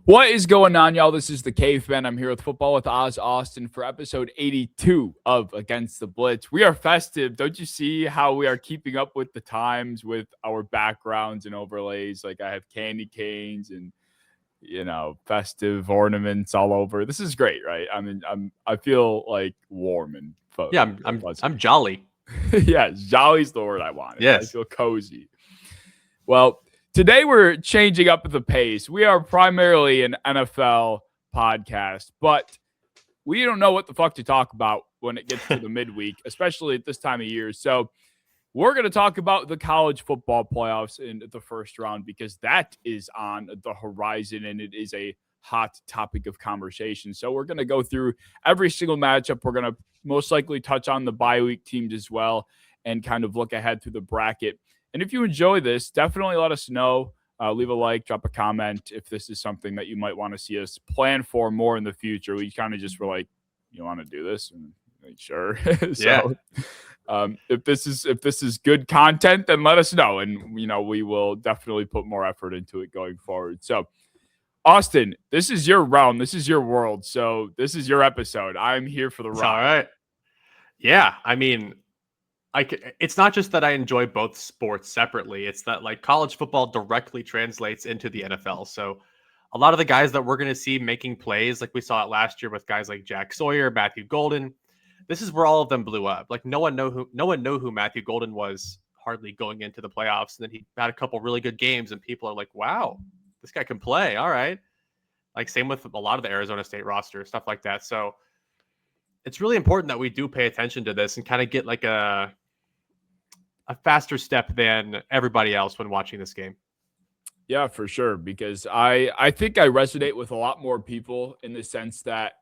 What is going on, y'all? This is the Caveman. I'm here with Football with Oz Austin for episode 82 of Against the Blitz. We are festive. Don't you see how we are keeping up with the times with our backgrounds and overlays? Like I have candy canes and festive ornaments all over. This is great, right? I feel like warm and yeah, I'm jolly. Yeah, jolly's the word I wanted. Yes. I feel cozy. Well, today we're changing up the pace. We are primarily an NFL podcast, but we don't know what the fuck to talk about when it gets to the midweek, especially at this time of year. So we're going to talk about the college football playoffs in the first round because that is on the horizon and it is a hot topic of conversation. So we're going to go through every single matchup. We're going to most likely touch on the bye week teams as well and kind of look ahead through the bracket. And if you enjoy this, definitely let us know. Leave a like, drop a comment if this is something that you might want to see us plan for more in the future. We kind of just were like, you want to do this? And like, sure. So if this is good content, then let us know. And, we will definitely put more effort into it going forward. So, Austin, this is your realm. This is your world. So this is your episode. I'm here for the ride. All right. Yeah. I mean, it's not just that I enjoy both sports separately. It's that like college football directly translates into the NFL. So a lot of the guys that we're going to see making plays, like we saw it last year with guys like Jack Sawyer, Matthew Golden, this is where all of them blew up. Like no one knew who Matthew Golden was hardly going into the playoffs. And then he had a couple really good games and people are like, wow, this guy can play. All right. Like same with a lot of the Arizona State roster, stuff like that. So it's really important that we do pay attention to this and kind of get like a faster step than everybody else when watching this game. Yeah, for sure. Because I think I resonate with a lot more people in the sense that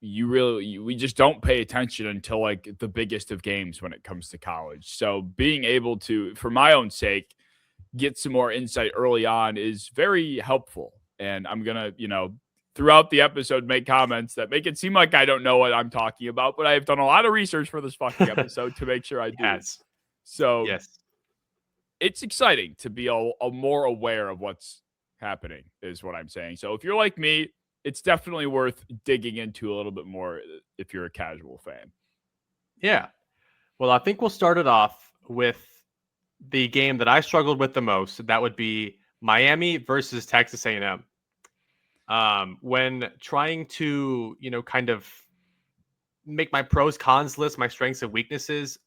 we just don't pay attention until like the biggest of games when it comes to college. So being able to, for my own sake, get some more insight early on is very helpful. And I'm going to, throughout the episode, make comments that make it seem like I don't know what I'm talking about, but I've done a lot of research for this fucking episode to make sure I do. Yes. So yes, it's exciting to be a more aware of what's happening is what I'm saying. So if you're like me, it's definitely worth digging into a little bit more if you're a casual fan. Yeah. Well, I think we'll start it off with the game that I struggled with the most. That would be Miami versus Texas A&M. When trying to, kind of make my pros cons list, my strengths and weaknesses,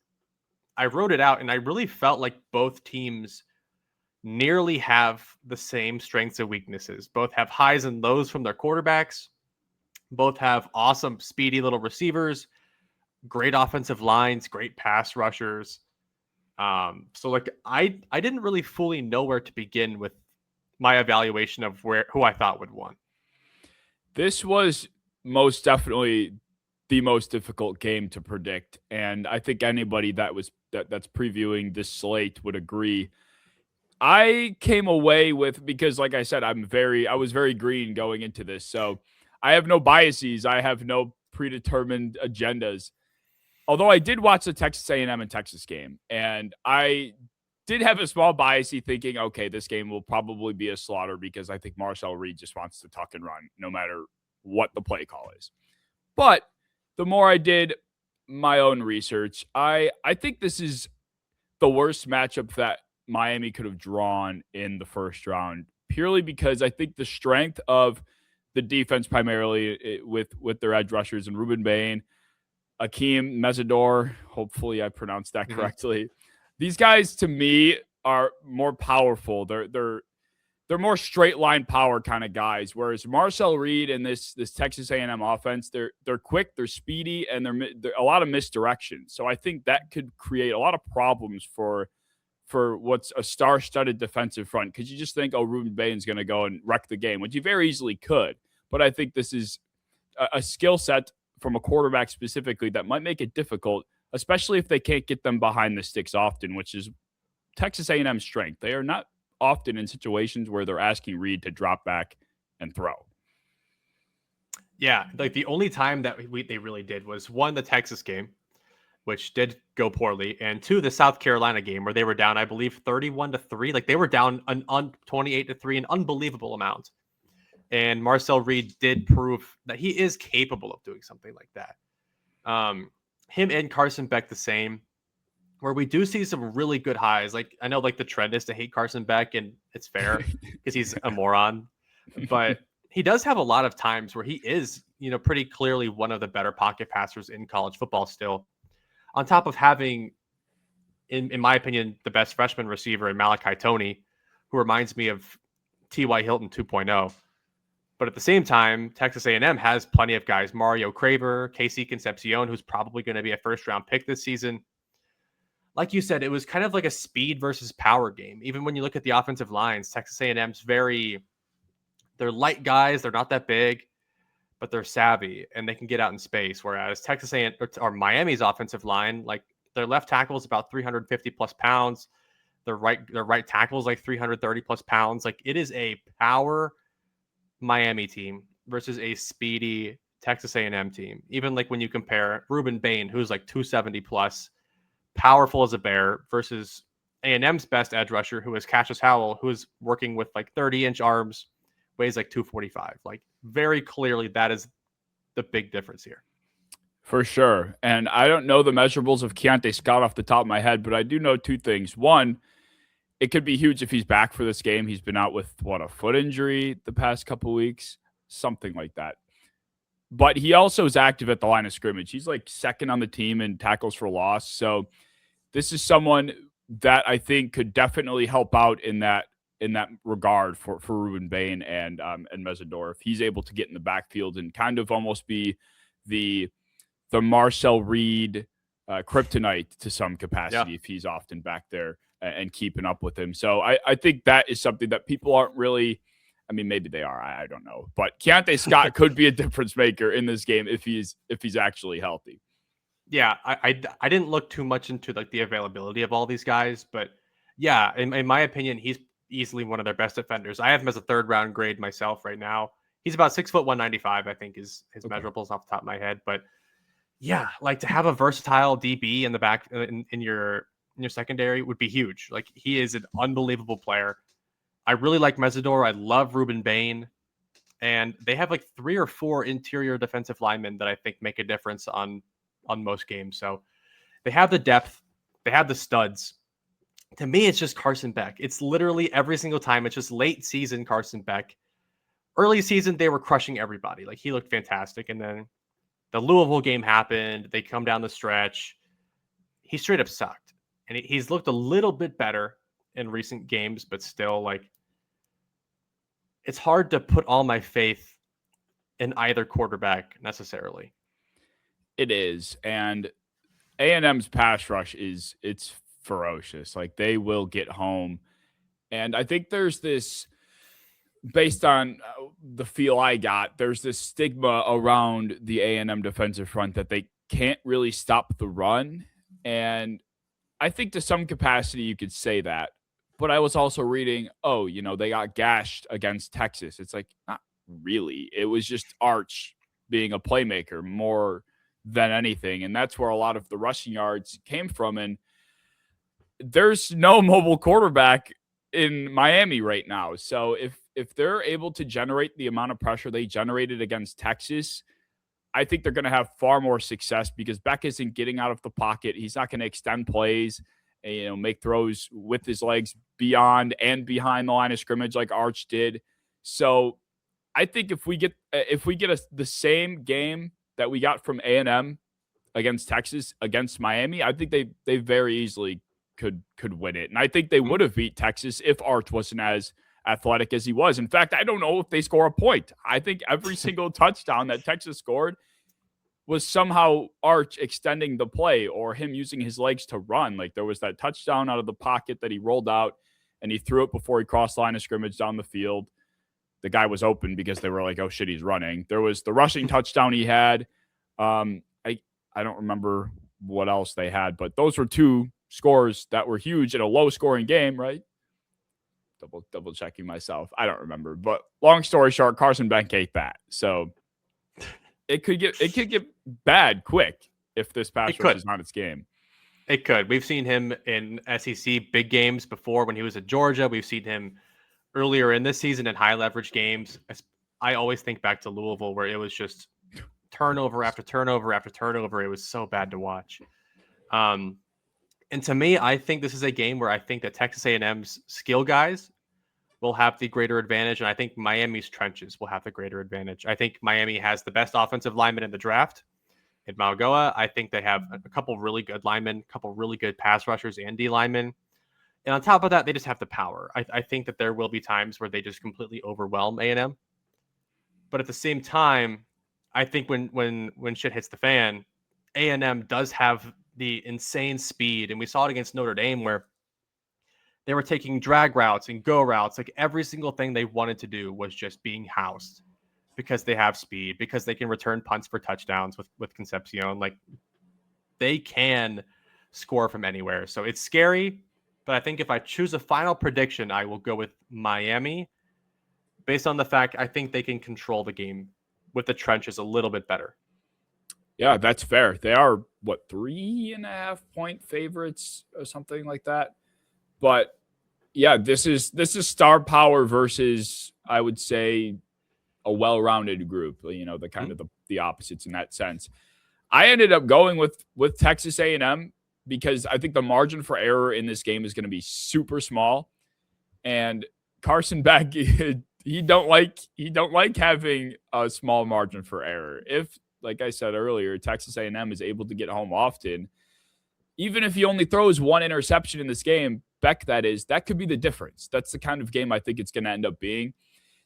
I wrote it out and I really felt like both teams nearly have the same strengths and weaknesses. Both have highs and lows from their quarterbacks. Both have awesome, speedy little receivers, great offensive lines, great pass rushers. So like I didn't really fully know where to begin with my evaluation of who I thought would win. This was most definitely the most difficult game to predict, and I think anybody that's previewing this slate would agree. I came away with, because like I said, I was very green going into this, so I have no biases. I have no predetermined agendas. Although I did watch the Texas A&M and Texas game, and I did have a small biasy thinking, okay, this game will probably be a slaughter because I think Marcel Reed just wants to tuck and run no matter what the play call is. But the more I did my own research, I think this is the worst matchup that Miami could have drawn in the first round, purely because I think the strength of the defense, primarily with their edge rushers and Ruben Bain, Akeem Mesidor, hopefully I pronounced that correctly. These guys, to me, are more powerful. They're more straight line power kind of guys. Whereas Marcel Reed and this Texas A&M offense, they're quick, they're speedy, and they're a lot of misdirection. So I think that could create a lot of problems for what's a star-studded defensive front, because you just think, oh, Ruben Bain's going to go and wreck the game, which he very easily could. But I think this is a skill set from a quarterback specifically that might make it difficult, especially if they can't get them behind the sticks often, which is Texas A&M's strength. They are not often in situations where they're asking Reed to drop back and throw. Yeah, like the only time that they really did was one, the Texas game, which did go poorly, and two, the South Carolina game where they were down, I believe, 31-3. Like they were down on 28-3, an unbelievable amount. And Marcel Reed did prove that he is capable of doing something like that. Him and Carson Beck the same, where we do see some really good highs. Like, I know like the trend is to hate Carson Beck, and it's fair because he's a moron, but he does have a lot of times where he is, pretty clearly one of the better pocket passers in college football still, on top of having, in my opinion, the best freshman receiver in Malachi Toney, who reminds me of T.Y. Hilton 2.0. But at the same time, Texas A&M has plenty of guys. Mario Craver, Casey Concepcion, who's probably going to be a first-round pick this season. Like you said, it was kind of like a speed versus power game. Even when you look at the offensive lines, Texas A&M's they're light guys. They're not that big, but they're savvy and they can get out in space. Whereas Texas A&M or Miami's offensive line, like their left tackle is about 350 plus pounds. Their right tackle is like 330 plus pounds. Like, it is a power Miami team versus a speedy Texas A&M team. Even like when you compare Ruben Bain, who's like 270 plus, powerful as a bear, versus A&M's best edge rusher, who is Cassius Howell, who is working with like 30-inch arms, weighs like 245. Like, very clearly that is the big difference here. For sure. And I don't know the measurables of Keontae Scott off the top of my head, but I do know two things. One, it could be huge if he's back for this game. He's been out with a foot injury the past couple of weeks, something like that. But he also is active at the line of scrimmage. He's like second on the team in tackles for loss. So this is someone that I think could definitely help out in that regard for Ruben Bain and Mesidor, if he's able to get in the backfield and kind of almost be the Marcel Reed kryptonite to some capacity, if he's often back there and keeping up with him. So I think that is something that people aren't really, I mean, maybe they are, I don't know. But Keontae Scott could be a difference maker in this game if he's actually healthy. Yeah, I didn't look too much into like the availability of all these guys, but yeah, in my opinion, he's easily one of their best defenders. I have him as a 3rd-round grade myself right now. He's about 6'1", 195, I think, is his measurables off the top of my head. But yeah, like, to have a versatile DB in the back in your secondary would be huge. Like, he is an unbelievable player. I really like Mesidor. I love Ruben Bain. And they have like 3 or 4 interior defensive linemen that I think make a difference on most games. So they have the depth. They have the studs. To me, it's just Carson Beck. It's literally every single time. It's just late season Carson Beck. Early season, they were crushing everybody. Like, he looked fantastic. And then the Louisville game happened. They come down the stretch. He straight up sucked. And he's looked a little bit better in recent games, but still, like, it's hard to put all my faith in either quarterback necessarily. It is. And A&M's pass rush it's ferocious. Like, they will get home. And I think there's this, based on the feel I got, there's this stigma around the A&M defensive front that they can't really stop the run. And I think to some capacity you could say that. But I was also reading, they got gashed against Texas. It's like, not really. It was just Arch being a playmaker more than anything. And that's where a lot of the rushing yards came from. And there's no mobile quarterback in Miami right now. So if they're able to generate the amount of pressure they generated against Texas, I think they're going to have far more success because Beck isn't getting out of the pocket. He's not going to extend plays, make throws with his legs beyond and behind the line of scrimmage like Arch did. So I think if we get the same game that we got from A&M against Texas against Miami, I think they very easily could win it. And I think they would have beat Texas if Arch wasn't as athletic as he was. In fact, I don't know if they score a point. I think every single touchdown that Texas scored was somehow Arch extending the play or him using his legs to run. Like, there was that touchdown out of the pocket that he rolled out and he threw it before he crossed the line of scrimmage down the field. The guy was open because they were like, oh shit, he's running. There was the rushing touchdown he had. I don't remember what else they had, but those were 2 scores that were huge in a low scoring game, right? Double checking myself. I don't remember, but long story short, Carson Beck ate that. So it could get bad quick if this pass rush is not its game. It could. We've seen him in SEC big games before when he was at Georgia. We've seen him earlier in this season in high leverage games. I always think back to Louisville, where it was just turnover after turnover after turnover. It was so bad to watch. And to me, I think this is a game where I think that Texas A&M's skill guys will have the greater advantage, and I think Miami's trenches will have the greater advantage. I think Miami has the best offensive lineman in the draft in Malgoa. I think they have a couple really good linemen, a couple really good pass rushers and D linemen. And on top of that, they just have the power. I think that there will be times where they just completely overwhelm A&M. But at the same time, I think when shit hits the fan, A&M does have the insane speed, and we saw it against Notre Dame where they were taking drag routes and go routes. Like every single thing they wanted to do was just being housed because they have speed, because they can return punts for touchdowns with Concepcion. Like they can score from anywhere. So it's scary, but I think if I choose a final prediction, I will go with Miami based on the fact I think they can control the game with the trenches a little bit better. Yeah, that's fair. They are, 3.5-point favorites or something like that. But yeah, this is star power versus, I would say, a well-rounded group. The kind of the opposites in that sense. I ended up going with Texas A&M because I think the margin for error in this game is going to be super small, and Carson Beck he don't like having a small margin for error. If, like I said earlier, Texas A&M is able to get home often, even if he only throws one interception in this game, Beck, that could be the difference. That's the kind of game I think it's going to end up being.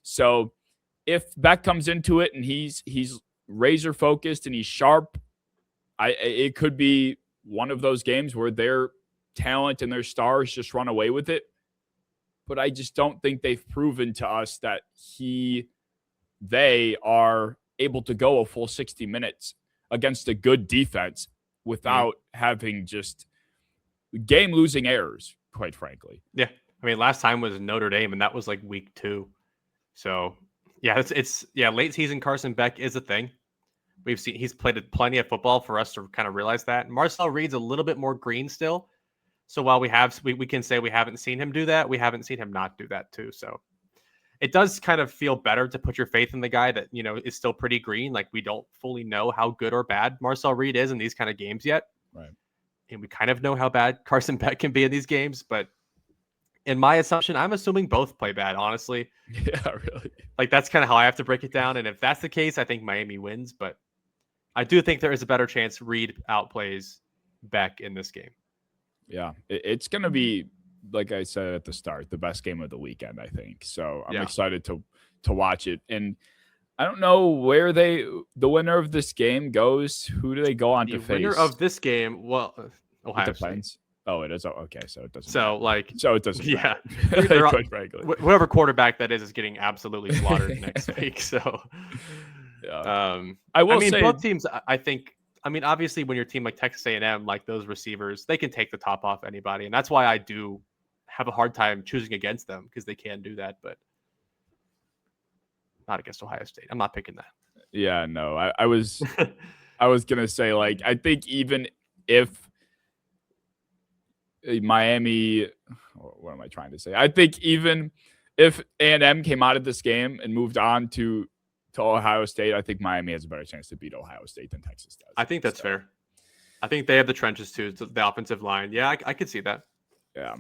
So if Beck comes into it and he's razor focused and he's sharp, it could be one of those games where their talent and their stars just run away with it. But I just don't think they've proven to us that they are able to go a full 60 minutes against a good defense without having just game-losing errors, quite frankly. Yeah. I mean, last time was Notre Dame, and that was like week 2. So, yeah, it's late season Carson Beck is a thing. He's played plenty of football for us to kind of realize that. Marcel Reed's a little bit more green still. So while we can say we haven't seen him do that, we haven't seen him not do that too. So it does kind of feel better to put your faith in the guy that, is still pretty green. Like we don't fully know how good or bad Marcel Reed is in these kind of games yet. Right. And we kind of know how bad Carson Beck can be in these games, but in my assumption, I'm assuming both play bad, honestly. Yeah, really. Like that's kind of how I have to break it down. And if that's the case, I think Miami wins, but I do think there is a better chance Reed outplays Beck in this game. Yeah, it's going to be, like I said at the start, the best game of the weekend, I think. So I'm excited to watch it. And I don't know where the winner of this game goes. Who do they go on to face? The winner of this game, Ohio State. Oh, it is. Oh, okay, so it doesn't. So it doesn't. Yeah, quite frankly, whoever quarterback that is getting absolutely slaughtered next week. So, yeah. I mean, say both teams. I think. I mean, obviously, when your team like Texas A&M, like those receivers, they can take the top off anybody, and that's why I do have a hard time choosing against them because they can do that, but not against Ohio State. I'm not picking that. Yeah, no, I was gonna say, like, I think even if Miami, what am I trying to say? I think even if A&M came out of this game and moved on to Ohio State, I think Miami has a better chance to beat Ohio State than Texas does. I think that's fair. I think they have the trenches too, the offensive line. Yeah, I could see that. Yeah,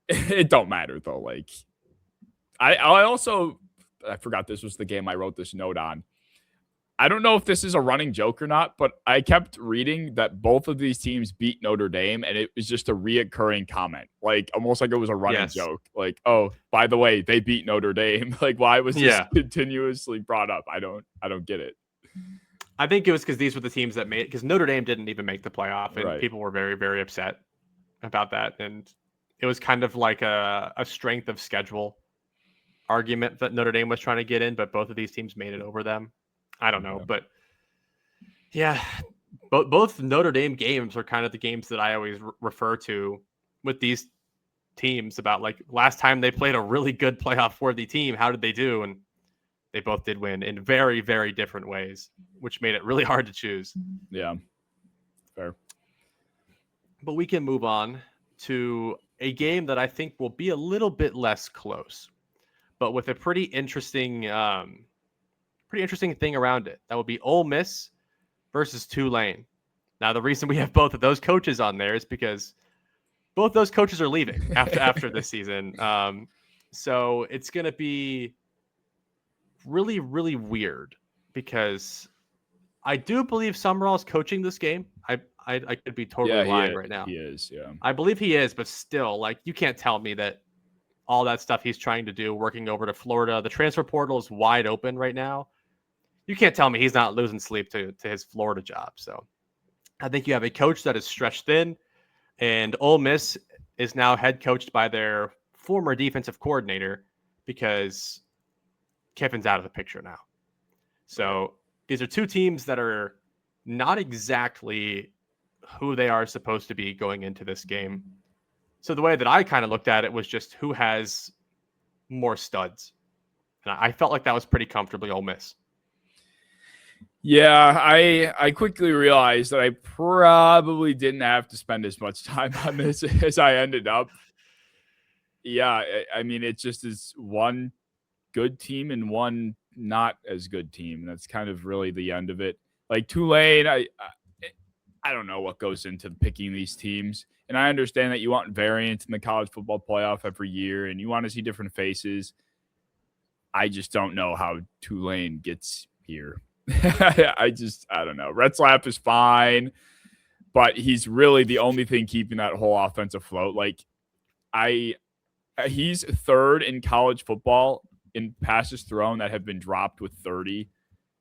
it don't matter though. Like, I forgot this was the game I wrote this note on. I don't know if this is a running joke or not, but I kept reading that both of these teams beat Notre Dame, and it was just a reoccurring comment, like almost like it was a running joke. Like, oh, by the way, they beat Notre Dame. Like, why was this continuously brought up? I don't get it. I think it was because these were the teams that made it, because Notre Dame didn't even make the playoff, and people were very, very upset about that. And it was kind of like a strength of schedule argument that Notre Dame was trying to get in, but both of these teams made it over them. I don't know, but yeah, both Notre Dame games are kind of the games that I always refer to with these teams about, like, last time they played a really good playoff worthy team, how did they do? And they both did win in very, very different ways, which made it really hard to choose. Yeah, fair. But we can move on to a game that I think will be a little bit less close, but with a pretty interesting pretty interesting thing around it. That would be Ole Miss versus Tulane. Now, the reason we have both of those coaches on there is because both those coaches are leaving after this season. So it's going to be really, really weird because I do believe Summerall is coaching this game. I could be totally lying right now. He is, yeah. I believe he is, but still, like, you can't tell me that all that stuff he's trying to do, working over to Florida, the transfer portal is wide open right now. You can't tell me he's not losing sleep to his Florida job. So I think you have a coach that is stretched thin, and Ole Miss is now head coached by their former defensive coordinator because Kiffin's out of the picture now. So these are two teams that are not exactly who they are supposed to be going into this game. So the way that I kind of looked at it was just who has more studs. And I felt like that was pretty comfortably Ole Miss. Yeah, I quickly realized that I probably didn't have to spend as much time on this as I ended up. Yeah, I mean, it just is one good team and one not as good team. That's kind of really the end of it. Like Tulane, I don't know what goes into picking these teams. And I understand that you want variance in the college football playoff every year and you want to see different faces. I just don't know how Tulane gets here. I don't know. Retzlaff is fine, but he's really the only thing keeping that whole offense afloat. Like, he's third in college football in passes thrown that have been dropped with 30.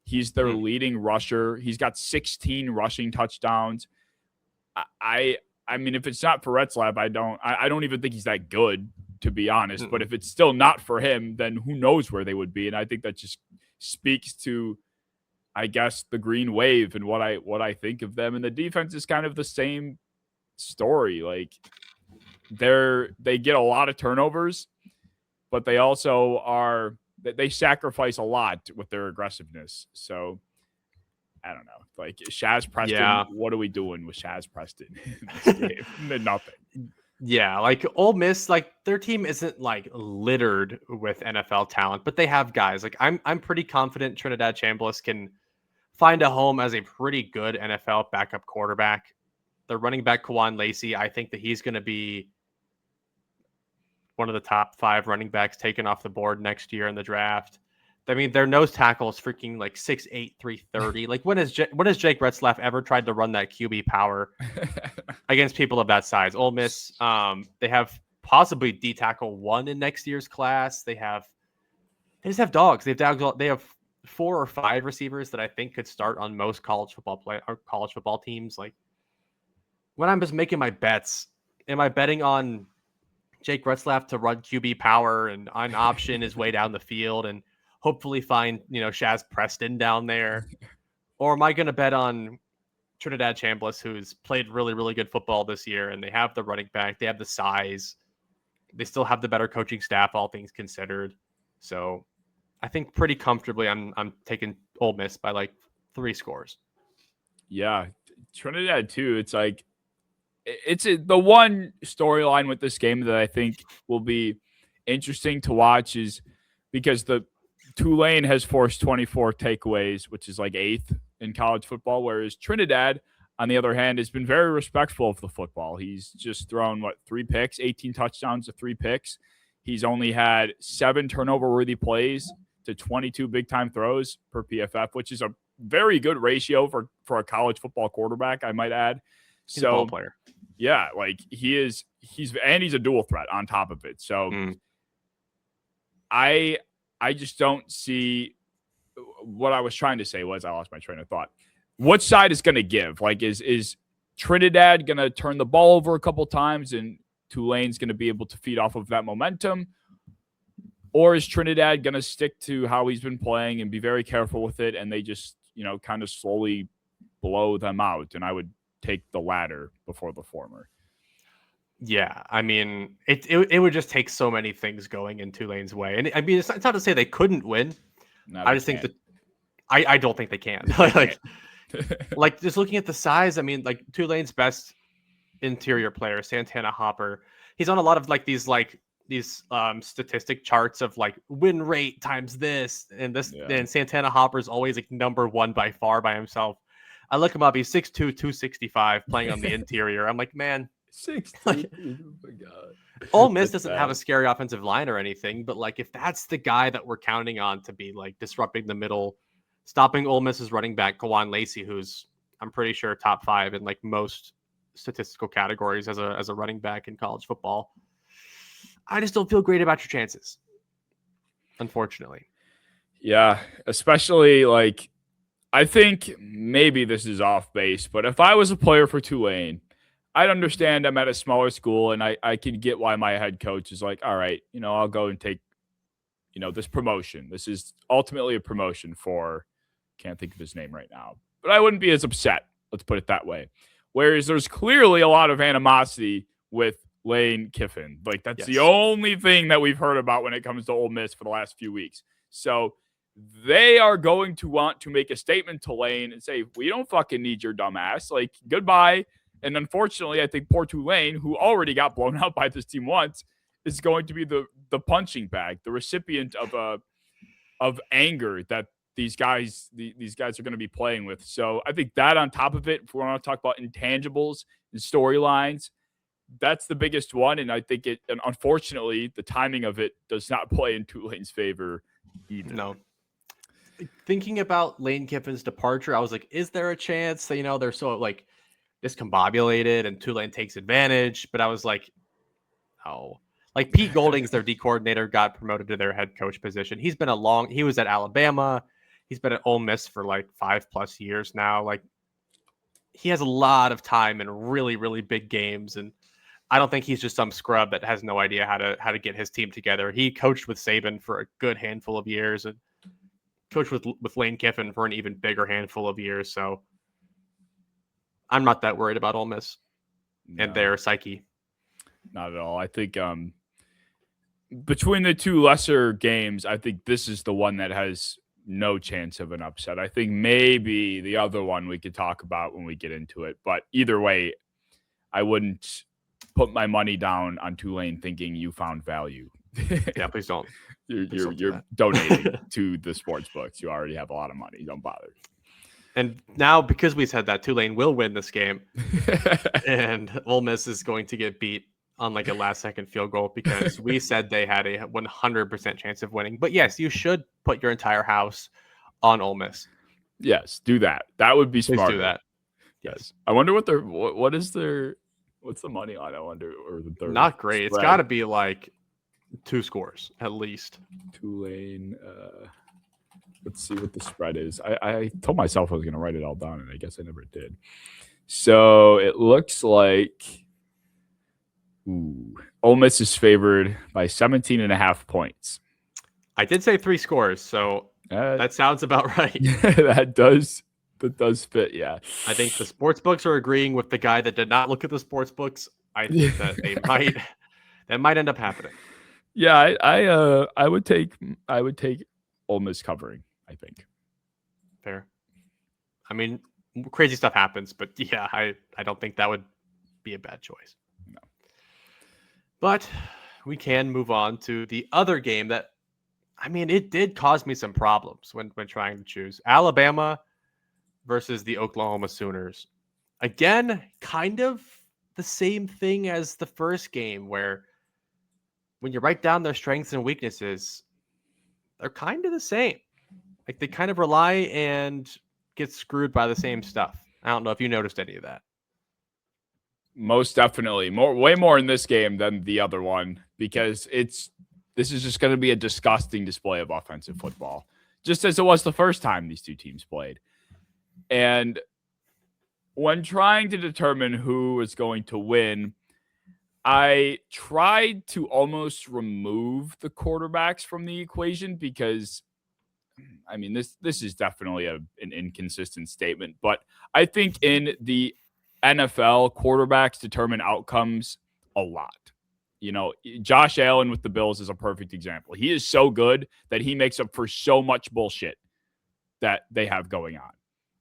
He's their leading rusher. He's got 16 rushing touchdowns. I mean, if it's not for Retzlaff, I don't even think he's that good, to be honest. But if it's still not for him, then who knows where they would be? And I think that just speaks to, I guess, the Green Wave and what I think of them. And the defense is kind of the same story. Like, they get a lot of turnovers, but they also they sacrifice a lot with their aggressiveness. So I don't know. Like, Shaz Preston, What are we doing with Shaz Preston in this game? Nothing. Yeah, like Ole Miss, like their team isn't like littered with NFL talent, but they have guys. Like I'm pretty confident Trinidad Chambliss can find a home as a pretty good NFL backup quarterback. The running back Kawan Lacey, I think that he's going to be one of the top 5 running backs taken off the board next year in the draft. I mean, their nose tackle is freaking like 6'8", 330. Like, when has Jake Retzlaff ever tried to run that QB power against people of that size? Ole Miss, they have possibly D tackle 1 in next year's class. They just have dogs. They have 4 or 5 receivers that I think could start on most college football teams. Like, when I'm just making my bets, am I betting on Jake Retzlaff to run QB power and on option his way down the field and hopefully find, Shaz Preston down there? Or am I going to bet on Trinidad Chambliss, who's played really, really good football this year, and they have the running back, they have the size, they still have the better coaching staff, all things considered. So I think pretty comfortably I'm taking Ole Miss by like 3 scores. Yeah, Trinidad too. It's like, the one storyline with this game that I think will be interesting to watch is because the Tulane has forced 24 takeaways, which is like 8th in college football, whereas Trinidad, on the other hand, has been very respectful of the football. He's just thrown 3 picks, 18 touchdowns to 3 picks. He's only had 7 turnover-worthy plays to 22 big-time throws per PFF, which is a very good ratio for a college football quarterback, I might add. He's a ball player. Yeah, like he's a dual threat on top of it. So I just don't see what I was trying to say was I lost my train of thought. What side is going to give? Like, is Trinidad going to turn the ball over a couple times and Tulane's going to be able to feed off of that momentum? Or is Trinidad going to stick to how he's been playing and be very careful with it, and they just, kind of slowly blow them out? And I would take the latter before the former. Yeah, I mean, it would just take so many things going in Tulane's way. And I mean, it's not to say they couldn't win. No, I just think that I don't think they can. like just looking at the size, I mean, like Tulane's best interior player, Santana Hopper, he's on a lot of like these like statistic charts of like win rate times this and this. Yeah. And Santana Hopper's always like number one by far by himself. I look him up. He's 6'2", 265, playing on the interior. I'm like, man, 6'2". like, Oh my god. Ole Miss That's doesn't have bad. a scary offensive line or anything, but like if that's the guy that we're counting on to be like disrupting the middle, stopping Ole Miss's running back Kawan Lacey, who's I'm pretty sure top 5 in like most statistical categories as a running back in college football. I just don't feel great about your chances, unfortunately. Yeah, especially like I think maybe this is off base, but if I was a player for Tulane, I'd understand I'm at a smaller school and I could get why my head coach is like, all right, I'll go and take, this promotion. This is ultimately a promotion for, can't think of his name right now, but I wouldn't be as upset. Let's put it that way. Whereas there's clearly a lot of animosity with Lane Kiffin. Like that's the only thing that we've heard about when it comes to Ole Miss for the last few weeks. So they are going to want to make a statement to Lane and say, we don't fucking need your dumb ass. Like, goodbye. And unfortunately, I think poor Tulane, who already got blown out by this team once, is going to be the punching bag, the recipient of anger that these guys are going to be playing with. So I think that on top of it, if we want to talk about intangibles and storylines, that's the biggest one. And I think and unfortunately, the timing of it does not play in Tulane's favor either. No. Thinking about Lane Kiffin's departure, I was like, is there a chance that, they're so like discombobulated and Tulane takes advantage? But I was like, oh, like Pete Golding's their D coordinator, got promoted to their head coach position. He was at Alabama. He's been at Ole Miss for like 5+ years now. Like he has a lot of time in really, really big games. And I don't think he's just some scrub that has no idea how to get his team together. He coached with Saban for a good handful of years and coached with Lane Kiffin for an even bigger handful of years. So I'm not that worried about Ole Miss and their psyche. Not at all. I think between the two lesser games, I think this is the one that has no chance of an upset. I think maybe the other one we could talk about when we get into it. But either way, I wouldn't put my money down on Tulane thinking you found value. Yeah, please don't. You're donating to the sports books. You already have a lot of money. Don't bother. And now, because we said that, Tulane will win this game. And Ole Miss is going to get beat on like a last-second field goal because we said they had a 100% chance of winning. But yes, you should put your entire house on Ole Miss. Yes, do that. That would be smart. Please do that. Yes. I wonder what's the money line? I wonder, or the not great. spread. It's got to be like 2 scores at least. Tulane. Let's see what the spread is. I told myself I was going to write it all down, and I guess I never did. So it looks like Ole Miss is favored by 17.5 points. I did say 3 scores, so that sounds about right. That does fit, yeah. I think the sports books are agreeing with the guy that did not look at the sports books. I think that that might end up happening. Yeah, I would take Ole Miss covering, I think. Fair. I mean, crazy stuff happens, but yeah, I don't think that would be a bad choice. No. But we can move on to the other game that, I mean, it did cause me some problems when trying to choose. Alabama versus the Oklahoma Sooners. Again, kind of the same thing as the first game where when you write down their strengths and weaknesses, they're kind of the same. Like they kind of rely and get screwed by the same stuff. I don't know if you noticed any of that. Most definitely. Way more in this game than the other one because this is just going to be a disgusting display of offensive football, just as it was the first time these two teams played. And when trying to determine who is going to win, I tried to almost remove the quarterbacks from the equation because, I mean, this is definitely an inconsistent statement. But I think in the NFL, quarterbacks determine outcomes a lot. Josh Allen with the Bills is a perfect example. He is so good that he makes up for so much bullshit that they have going on.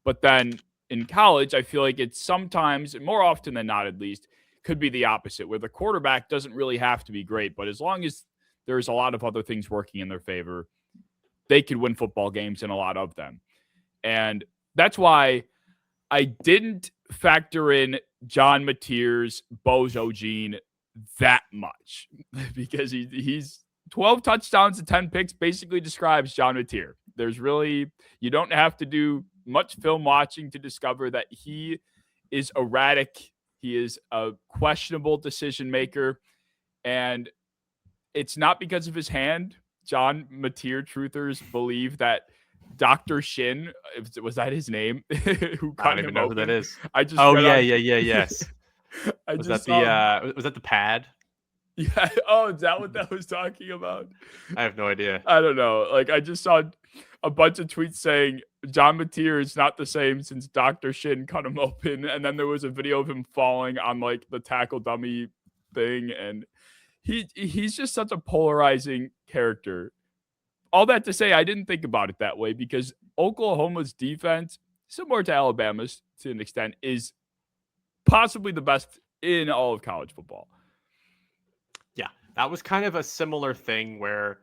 But then in college, I feel like it's sometimes, more often than not at least, could be the opposite, where the quarterback doesn't really have to be great, but as long as there's a lot of other things working in their favor, they could win football games and a lot of them. And that's why I didn't factor in John Mateer's bozo gene that much because he's 12 touchdowns and 10 picks basically describes John Mateer. There's really, you don't have to do much film watching to discover that he is erratic. He is a questionable decision maker. And it's not because of his hand. John Mateer truthers believe that Dr. Shin, was that his name? Who I cut don't even him know open? who that is. I just Yes. Was that the pad? Yeah. Oh, is that what that was talking about? I have no idea. I don't know. Like, I just saw a bunch of tweets saying John Mateer is not the same since Dr. Shin cut him open. And then there was a video of him falling on like the tackle dummy thing. And he's just such a polarizing character. All that to say, I didn't think about it that way because Oklahoma's defense, similar to Alabama's to an extent, is possibly the best in all of college football. Yeah, that was kind of a similar thing where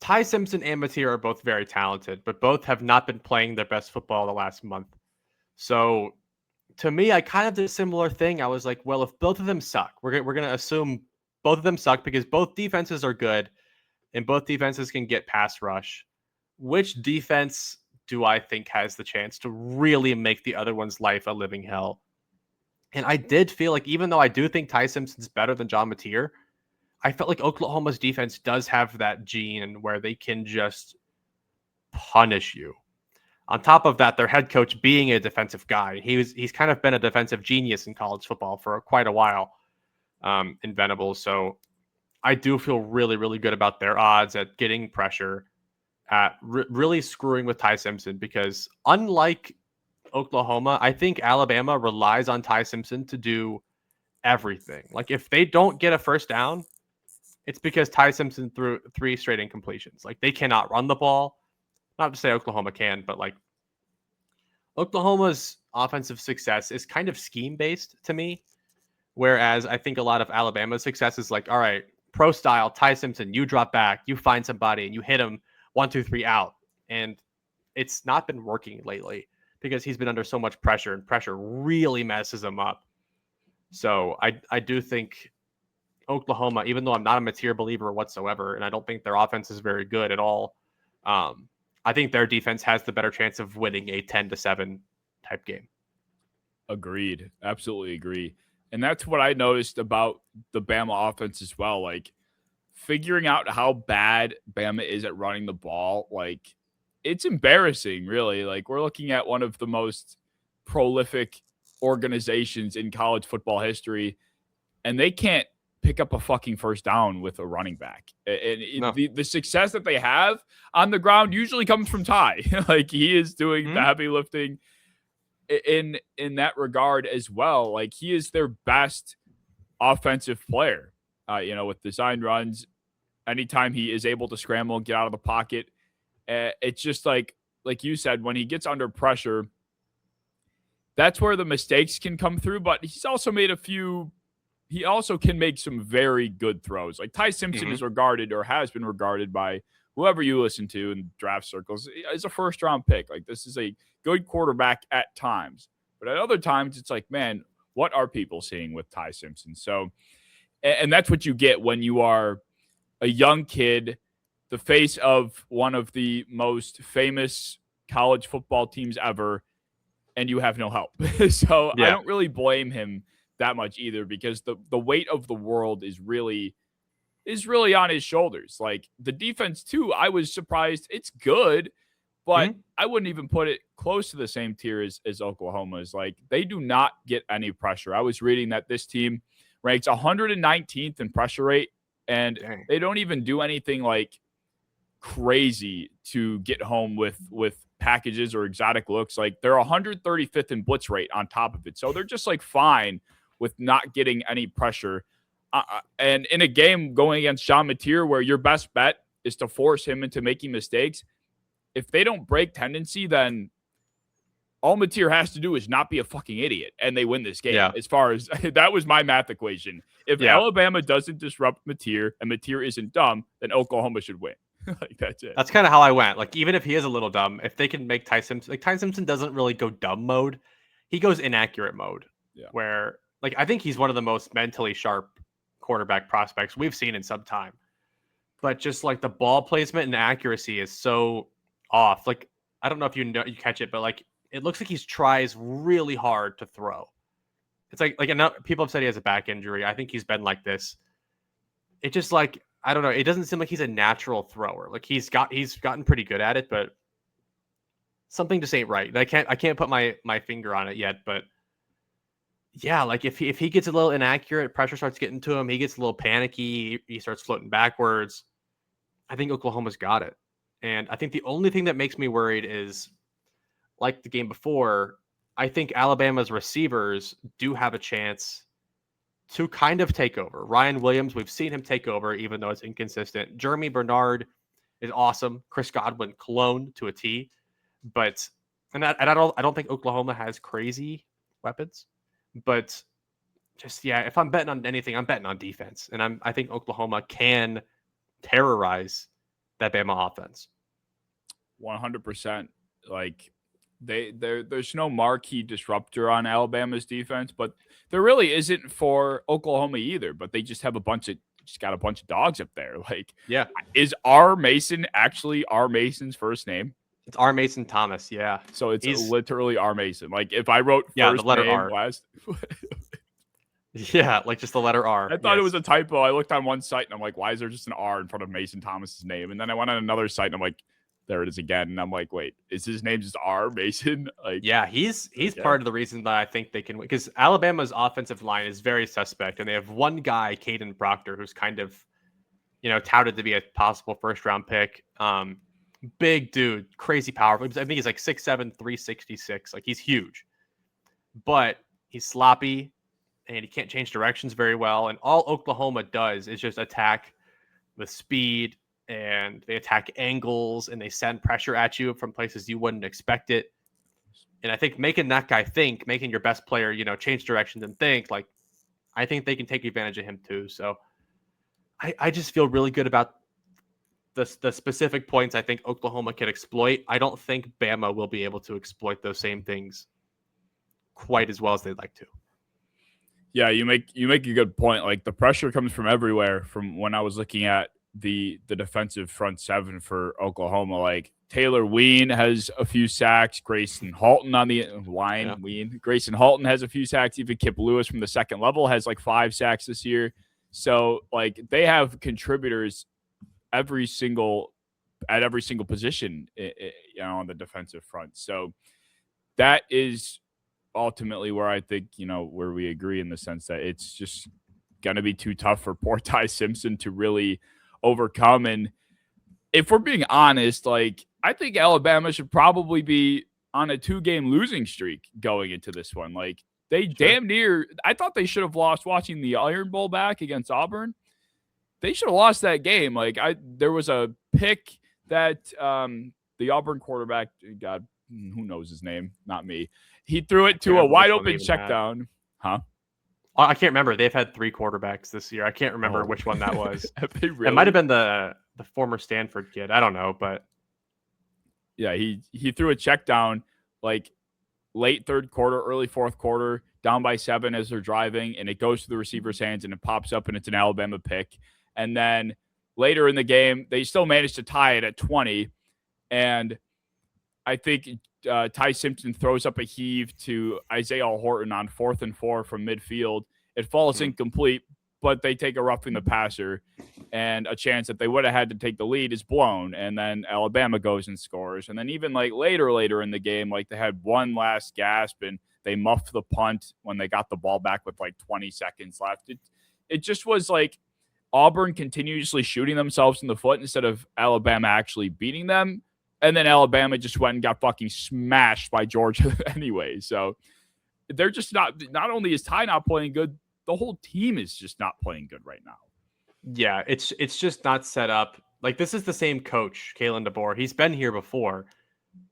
Ty Simpson and Mateer are both very talented, but both have not been playing their best football the last month. So to me, I kind of did a similar thing. I was like, well, if both of them suck, we're going to assume both of them suck because both defenses are good and both defenses can get pass rush. Which defense do I think has the chance to really make the other one's life a living hell? And I did feel like, even though I do think Ty Simpson's better than John Mateer, I felt like Oklahoma's defense does have that gene where they can just punish you. On top of that, their head coach being a defensive guy, he's kind of been a defensive genius in college football for quite a while in Venables. So I do feel really, really good about their odds at getting pressure, at really screwing with Ty Simpson, because unlike Oklahoma, I think Alabama relies on Ty Simpson to do everything. Like, if they don't get a first down, it's because Ty Simpson threw 3 straight incompletions. Like, they cannot run the ball. Not to say Oklahoma can, but like, Oklahoma's offensive success is kind of scheme based to me. Whereas I think a lot of Alabama's success is like, all right, pro style, Ty Simpson, you drop back, you find somebody and you hit him 1, 2, 3 out. And it's not been working lately because he's been under so much pressure, and pressure really messes him up. So I do think Oklahoma, even though I'm not a Mateer believer whatsoever, and I don't think their offense is very good at all, I think their defense has the better chance of winning a 10-7 type game. Agreed. Absolutely agree. And that's what I noticed about the Bama offense as well. Like, figuring out how bad Bama is at running the ball, like, it's embarrassing, really. Like, we're looking at one of the most prolific organizations in college football history, and they can't pick up a fucking first down with a running back. And No. the success that they have on the ground usually comes from Ty. Like, he is doing the heavy lifting in that regard as well. Like, he is their best offensive player, with design runs. Anytime he is able to scramble and get out of the pocket, it's just like you said, when he gets under pressure, that's where the mistakes can come through. But he's also made he also can make some very good throws. Like, Ty Simpson is regarded, or has been regarded by whoever you listen to in draft circles, as a first-round pick. Like, this is a good quarterback at times. But at other times, it's like, man, what are people seeing with Ty Simpson? So, and that's what you get when you are a young kid, the face of one of the most famous college football teams ever, and you have no help. So yeah. I don't really blame him that much either, because the weight of the world is really on his shoulders. Like, the defense too, I was surprised. It's good, but I wouldn't even put it close to the same tier as Oklahoma's. Like, they do not get any pressure. I was reading that this team ranks 119th in pressure rate, and they don't even do anything like crazy to get home with packages or exotic looks. Like, they're 135th in blitz rate on top of it. So they're just like fine with not getting any pressure. And in a game going against John Mateer, where your best bet is to force him into making mistakes, if they don't break tendency, then all Mateer has to do is not be a fucking idiot, and they win this game. Yeah. As far as that was my math equation. If Alabama doesn't disrupt Mateer and Mateer isn't dumb, then Oklahoma should win. Like, that's it. That's kind of how I went. Like, even if he is a little dumb, if they can make Ty Simpson doesn't really go dumb mode. He goes inaccurate mode, where, like, I think he's one of the most mentally sharp quarterback prospects we've seen in some time. But just like the ball placement and accuracy is so off. Like, I don't know if you catch it, but like, it looks like he tries really hard to throw. It's like people have said he has a back injury. I think he's been like this. It just, like, I don't know. It doesn't seem like he's a natural thrower. Like, he's gotten pretty good at it, but something just ain't right. I can't put my finger on it yet, but yeah, like if he gets a little inaccurate, pressure starts getting to him, he gets a little panicky, he starts floating backwards. I think Oklahoma's got it. And I think the only thing that makes me worried is, like the game before, I think Alabama's receivers do have a chance to kind of take over. Ryan Williams, we've seen him take over, even though it's inconsistent. Jeremy Bernard is awesome. Chris Godwin, clone to a T. But I don't think Oklahoma has crazy weapons. But just, if I'm betting on anything, I'm betting on defense. And I think Oklahoma can terrorize that Bama offense. 100%. Like, there's no marquee disruptor on Alabama's defense, but there really isn't for Oklahoma either. But they just have got a bunch of dogs up there. Like, is R. Mason actually R. Mason's first name? It's R. Mason Thomas, yeah. So it's literally R. Mason. Like, if I wrote first the letter name R. last, like just the letter R. I thought it was a typo. I looked on one site and I'm like, why is there just an R in front of Mason Thomas's name? And then I went on another site and I'm like, there it is again. And I'm like, wait, is his name just R. Mason? Like, he's part of the reason that I think they can win, because Alabama's offensive line is very suspect, and they have one guy, Caden Proctor, who's kind of, touted to be a possible first round pick. Big dude, crazy powerful. I think he's like 6'7", 366. Like, he's huge, but he's sloppy and he can't change directions very well. And all Oklahoma does is just attack with speed, and they attack angles, and they send pressure at you from places you wouldn't expect it. And I think making that guy think, making your best player, change directions and think, like, I think they can take advantage of him too. So I just feel really good about the specific points I think Oklahoma can exploit. I don't think Bama will be able to exploit those same things quite as well as they'd like to. Yeah, you make a good point. Like, the pressure comes from everywhere. From when I was looking at the defensive front seven for Oklahoma, like Taylor Ween has a few sacks, Grayson Halton on the line. Grayson Halton has a few sacks. Even Kip Lewis from the second level has like 5 sacks this year. So, like, they have contributors at every single position, on the defensive front. So that is ultimately where I think, where we agree, in the sense that it's just going to be too tough for poor Ty Simpson to really overcome. And if we're being honest, like, I think Alabama should probably be on a 2-game losing streak going into this one. Like, they damn near, I thought they should have lost watching the Iron Bowl back against Auburn. They should have lost that game. Like, there was a pick that the Auburn quarterback, God, who knows his name? Not me. He threw it to a wide open check down. Huh? I can't remember. They've had 3 quarterbacks this year. I can't remember which one that was. Really? It might have been the former Stanford kid. I don't know, but yeah, he threw a check down like late third quarter, early fourth quarter, down by 7 as they're driving, and it goes to the receiver's hands and it pops up and it's an Alabama pick. And then later in the game, they still managed to tie it at 20. And I think Ty Simpson throws up a heave to Isaiah Horton on 4th and 4 from midfield. It falls incomplete, but they take a roughing the passer, and a chance that they would have had to take the lead is blown. And then Alabama goes and scores. And then even like later in the game, like, they had one last gasp and they muffed the punt when they got the ball back with like 20 seconds left. It just was like Auburn continuously shooting themselves in the foot instead of Alabama actually beating them. And then Alabama just went and got fucking smashed by Georgia anyway. So they're just not only is Ty not playing good, the whole team is just not playing good right now. Yeah, it's just not set up. Like, this is the same coach, Kalen DeBoer. He's been here before,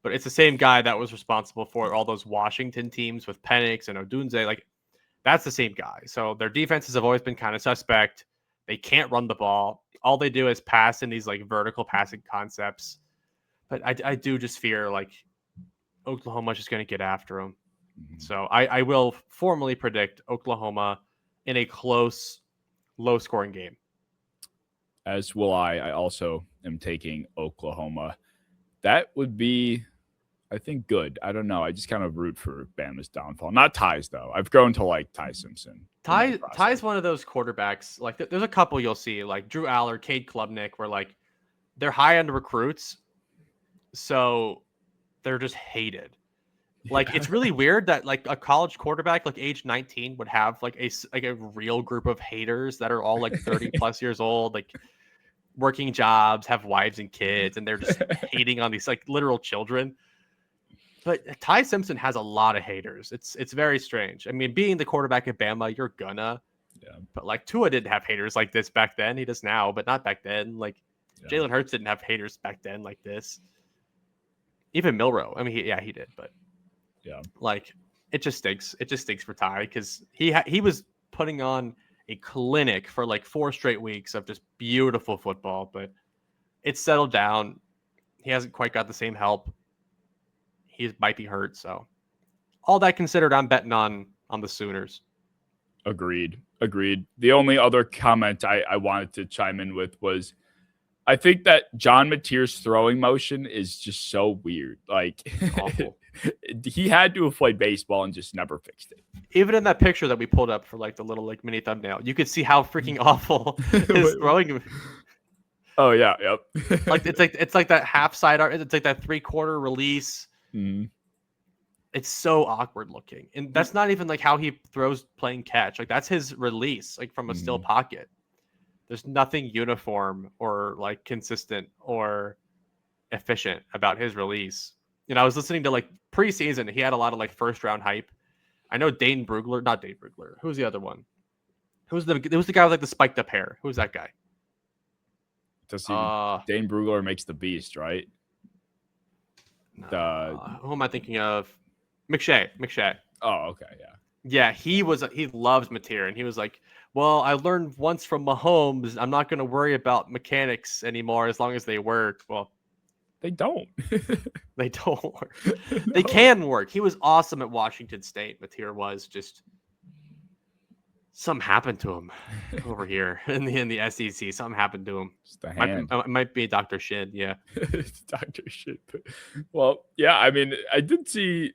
but it's the same guy that was responsible for all those Washington teams with Penix and Odunze. Like, that's the same guy. So their defenses have always been kind of suspect. They can't run the ball. All they do is pass in these like vertical passing concepts. But I do just fear like Oklahoma's just going to get after them. So I will formally predict Oklahoma in a close, low-scoring game. As will I. I also am taking Oklahoma. That would be, I think, good. I don't know. I just kind of root for Bama's downfall. Not Ty's, though. I've grown to like Ty Simpson. Ty's one of those quarterbacks. Like, there's a couple you'll see, like Drew Aller, Cade Klubnik, where like they're high-end recruits, so they're just hated. Like, it's really weird that like a college quarterback like age 19 would have like a real group of haters that are all like 30 plus years old, like working jobs, have wives and kids, and they're just hating on these like literal children. But Ty Simpson has a lot of haters. It's very strange. I mean, being the quarterback at Bama, you're gonna. Yeah. But like Tua didn't have haters like this back then. He does now, but not back then. Like Jalen Hurts didn't have haters back then like this. Even Milroe. I mean, he did, but yeah, like it just stinks. It just stinks for Ty because he was putting on a clinic for like 4 straight weeks of just beautiful football, but it's settled down. He hasn't quite got the same help. He might be hurt. So all that considered, I'm betting on the Sooners. Agreed. The only other comment I wanted to chime in with was I think that John Mateer's throwing motion is just so weird. Like, awful. He had to have played baseball and just never fixed it. Even in that picture that we pulled up for like the little like mini thumbnail, you could see how freaking awful his throwing. Oh yeah, yep. Like it's like that half side art. It's like that 3/4 release. Mm-hmm. It's so awkward looking, and that's not even like how he throws playing catch. Like that's his release, like from a still pocket. There's nothing uniform or like consistent or efficient about his release. You know, I was listening to like preseason. He had a lot of like first round hype. I know not Dane Brugler. Who's the other one? It was the guy with like the spiked up hair. Who's that guy? Dane Brugler makes the beast, right? Who am I thinking of? McShay. Oh, okay, yeah. Yeah, he loves Mateer, and he was like, well, I learned once from Mahomes, I'm not going to worry about mechanics anymore as long as they work. Well, they don't. They don't work. No. They can work. He was awesome at Washington State. Mateer was just something happened to him over here in the SEC. Something happened to him. Just the hand. Might be Dr. Shin. Yeah. Dr. Shin. Well, yeah, I mean, I did see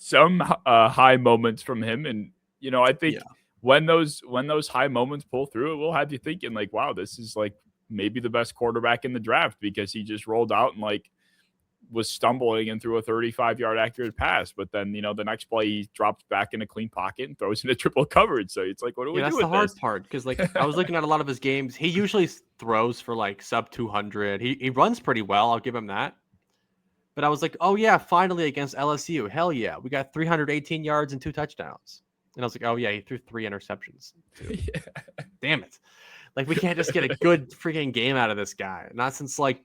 some high moments from him, and you know, I think when those high moments pull through, it will have you thinking like, wow, this is like maybe the best quarterback in the draft because he just rolled out and like was stumbling and threw a 35-yard accurate pass, but then you know the next play he drops back in a clean pocket and throws in a triple coverage. So it's like, what do we do with this? That's the hard part because like I was looking at a lot of his games. He usually throws for like sub 200. He runs pretty well. I'll give him that. But I was like, oh, yeah, finally against LSU. Hell yeah. We got 318 yards and 2 touchdowns. And I was like, oh, yeah, he threw 3 interceptions. Yeah. Damn it. Like, we can't just get a good freaking game out of this guy. Not since, like,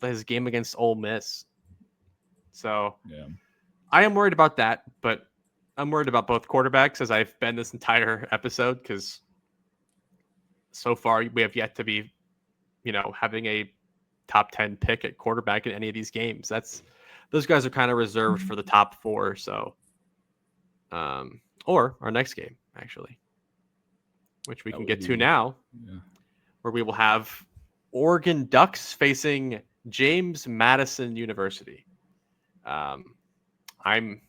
his game against Ole Miss. So, yeah. I am worried about that. But I'm worried about both quarterbacks as I've been this entire episode because so far we have yet to be, you know, having a top 10 pick at quarterback in any of these games. Those guys are kind of reserved for the top 4. So, or our next game actually, which we can get to now, where we will have Oregon Ducks facing James Madison University. I'm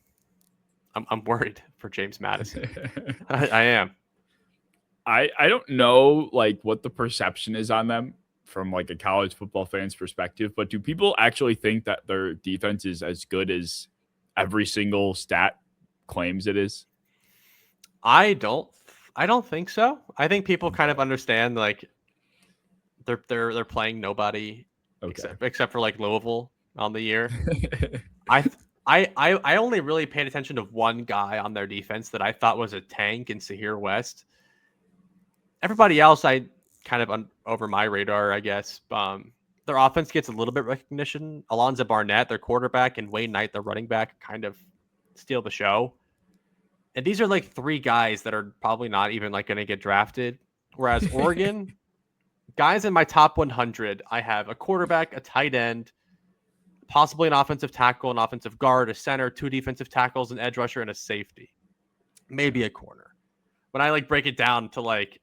worried for James Madison. I am. I don't know like what the perception is on them from like a college football fan's perspective, but do people actually think that their defense is as good as every single stat claims it is? I don't think so. I think people kind of understand like they're playing nobody except for like Louisville on the year. I only really paid attention to one guy on their defense that I thought was a tank in Sahir West. Everybody else I kind of over my radar, I guess. their offense gets a little bit recognition. Alonzo Barnett, their quarterback, and Wayne Knight, their running back, kind of steal the show. And these are like three guys that are probably not even like going to get drafted. Whereas Oregon, guys in my top 100, I have a quarterback, a tight end, possibly an offensive tackle, an offensive guard, a center, two defensive tackles, an edge rusher, and a safety. Maybe a corner. When I like break it down to like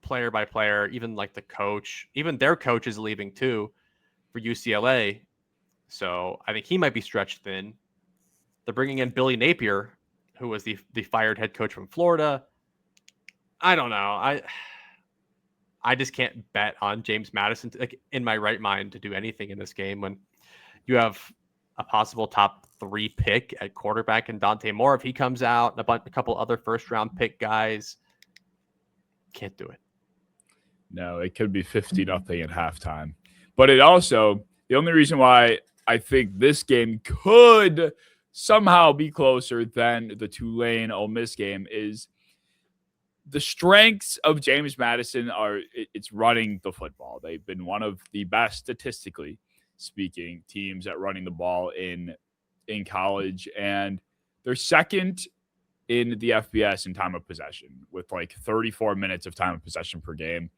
player by player, even like the coach, even their coach is leaving too for UCLA. So I think he might be stretched thin. They're bringing in Billy Napier, who was the fired head coach from Florida. I don't know. I just can't bet on James Madison like in my right mind to do anything in this game when you have a possible top 3 pick at quarterback and Dante Moore if he comes out, and a couple other first round pick guys. Can't do it. No, it could be 50-0 at halftime. But it also, the only reason why I think this game could somehow be closer than the Tulane Ole Miss game is the strengths of James Madison are it's running the football. They've been one of the best, statistically speaking, teams at running the ball in college, and they're second in the FBS in time of possession with like 34 minutes of time of possession per game.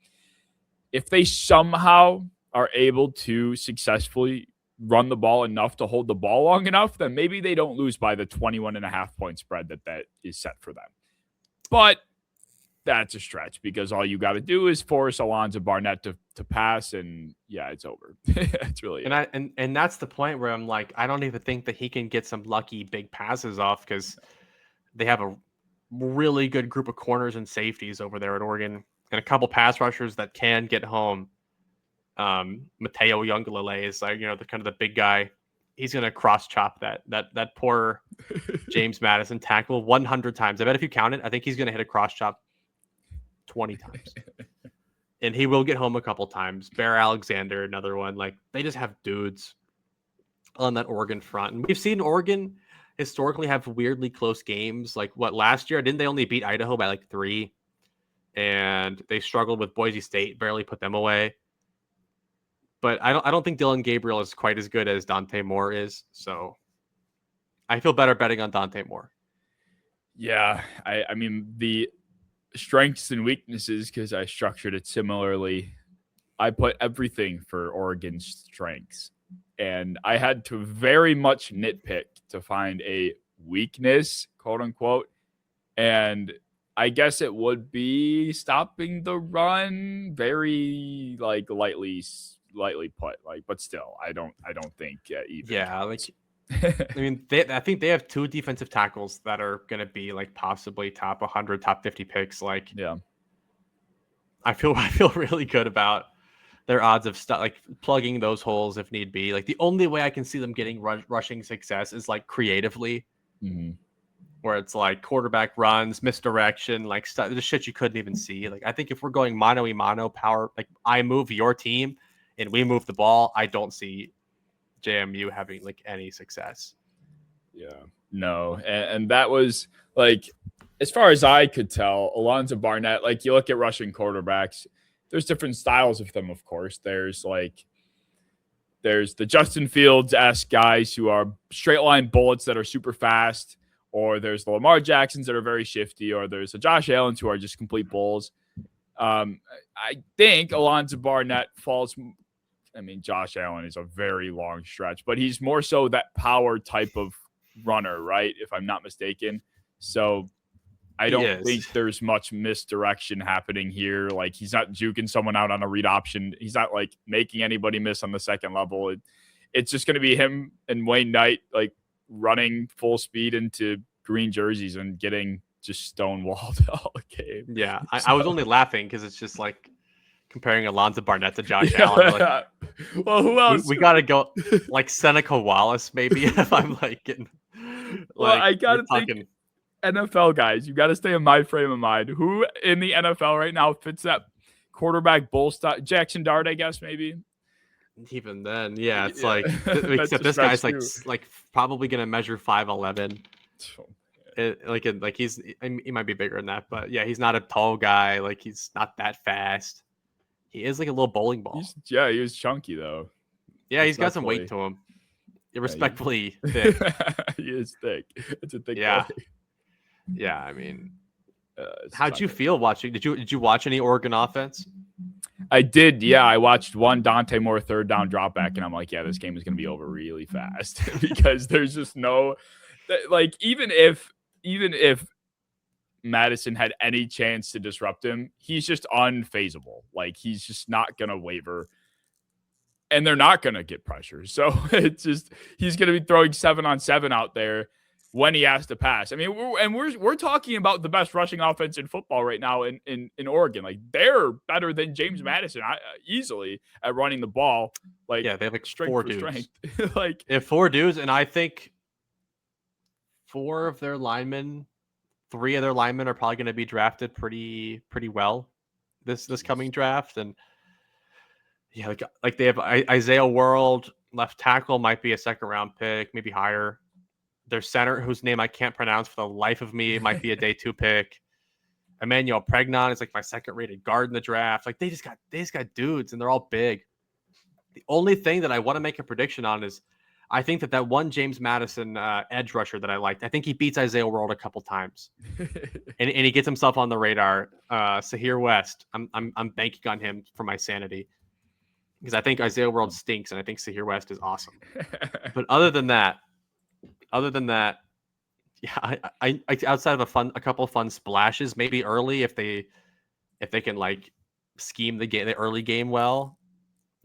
If they somehow are able to successfully run the ball enough to hold the ball long enough, then maybe they don't lose by the 21.5-point spread that is set for them. But that's a stretch because all you got to do is force Alonzo Barnett to pass, and yeah, it's over. It's really and that's the point where I'm like, I don't even think that he can get some lucky big passes off because they have a really good group of corners and safeties over there at Oregon, and a couple pass rushers that can get home. Mateo Younglele is like, the kind of the big guy. He's gonna cross chop that poor James Madison tackle 100 times. I bet if you count it, I think he's gonna hit a cross chop 20 times. And he will get home a couple times. Bear Alexander, another one. Like, they just have dudes on that Oregon front. And we've seen Oregon historically have weirdly close games. Like, last year? Didn't they only beat Idaho by like 3? And they struggled with Boise State, barely put them away. But I don't think Dylan Gabriel is quite as good as Dante Moore is. So I feel better betting on Dante Moore. Yeah. I mean, the strengths and weaknesses, because I structured it similarly, I put everything for Oregon's strengths, and I had to very much nitpick to find a weakness, quote unquote, and I guess it would be stopping the run, very like lightly put, like, but still I don't think even like I mean, I think they have 2 defensive tackles that are going to be like possibly top 100, top 50 picks. Like, yeah, I feel really good about their odds of like plugging those holes if need be. Like, the only way I can see them getting rushing success is like creatively, where it's like quarterback runs, misdirection, like the shit you couldn't even see. Like, I think if we're going mano a mano power, like I move your team and we move the ball, I don't see JMU having like any success. Yeah, no. And that was like, as far as I could tell, Alonzo Barnett, like, you look at rushing quarterbacks, there's different styles of them, of course. There's the Justin Fields-esque guys who are straight line bullets that are super fast, or there's the Lamar Jacksons that are very shifty, or there's the Josh Allens who are just complete bulls. I think Alonzo Barnett falls. I mean, Josh Allen is a very long stretch, but he's more so that power type of runner, right? If I'm not mistaken. So I don't think there's much misdirection happening here. Like, he's not juking someone out on a read option. He's not like making anybody miss on the second level. It's just going to be him and Wayne Knight like running full speed into green jerseys and getting just stonewalled all game. Yeah, I was only laughing because it's just like comparing Alonzo Barnett to Josh Allen. Like, well, who else? We got to go like Seneca Wallace, maybe, if I'm like getting. Well, I got to think NFL guys. You got to stay in my frame of mind. Who in the NFL right now fits that quarterback bull style? Jackson Dart, I guess, maybe. Even then, yeah, it's like except this guy's like probably gonna measure 5'11". He might be bigger than that, but yeah, he's not a tall guy. Like, he's not that fast. He is like a little bowling ball. He was chunky though. Yeah, he's got some weight to him. Respectfully thick. He is thick. It's a thick Yeah. boy. Yeah, I mean, It's how'd you funny. feel watching? Did you watch any Oregon offense? I did. Yeah, I watched one Dante Moore third down drop back, and I'm like, yeah, this game is going to be over really fast because there's just no, like, even if Madison had any chance to disrupt him, he's just unfazable. Like, he's just not going to waver, and they're not going to get pressure. So it's just, he's going to be throwing 7-on-7 out there when he has to pass. I mean, we're talking about the best rushing offense in football right now in Oregon. Like, they're better than James Madison easily at running the ball. Like, Yeah, they have like strength 4 for dudes. strength. Like, they have 4 dudes, and I think 4 of their linemen, 3 of their linemen are probably going to be drafted pretty well this coming draft. And yeah, like they have Isaiah World, left tackle, might be a 2nd-round pick, maybe higher. Their center, whose name I can't pronounce for the life of me, might be a day 2 pick. Emmanuel Pregnon is like my 2nd-rated guard in the draft. Like, they just got dudes, and they're all big. The only thing that I want to make a prediction on is I think that one James Madison edge rusher that I liked, I think he beats Isaiah World a couple times, and he gets himself on the radar. Sahir West, I'm banking on him for my sanity because I think Isaiah World stinks, and I think Sahir West is awesome. But other than that, yeah, I outside of a couple fun splashes, maybe early if they can like scheme the early game well,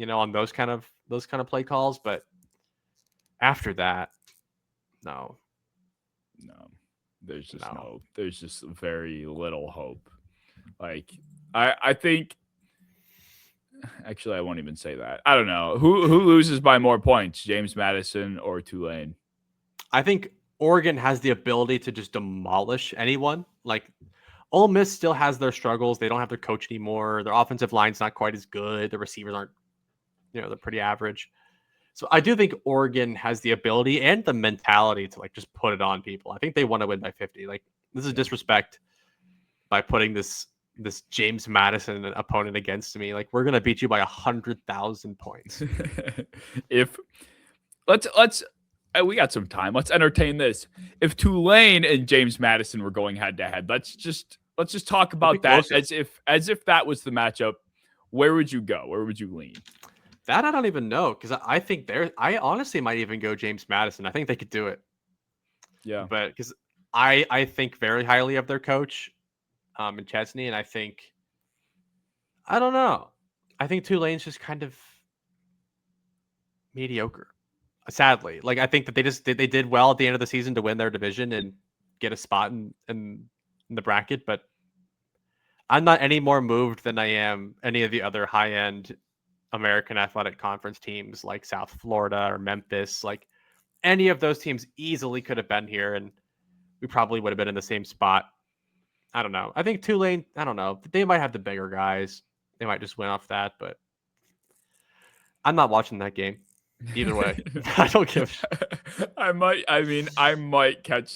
on those kind of play calls. But after that, no, there's just very little hope. Like, I think, actually, I won't even say that. I don't know who loses by more points, James Madison or Tulane. I think Oregon has the ability to just demolish anyone. Like, Ole Miss still has their struggles. They don't have their coach anymore. Their offensive line's not quite as good. The receivers aren't, they're pretty average. So I do think Oregon has the ability and the mentality to like just put it on people. I think they want to win by 50. Like, this is disrespect by putting this James Madison opponent against me. Like, we're gonna beat you by 100,000 points. If let's we got some time. Let's entertain this. If Tulane and James Madison were going head to head, let's just talk about that as if that was the matchup. Where would you go? Where would you lean? That I don't even know, because I think I honestly might even go James Madison. I think they could do it. Yeah, but because I think very highly of their coach, in Chesney, and I don't know. I think Tulane's just kind of mediocre. Sadly, like, I think that they did well at the end of the season to win their division and get a spot in the bracket, but I'm not any more moved than I am any of the other high end American Athletic Conference teams like South Florida or Memphis. Like, any of those teams easily could have been here, and we probably would have been in the same spot. I don't know. I think Tulane, I don't know. They might have the bigger guys. They might just win off that, but I'm not watching that game. Either way, I don't give. I might catch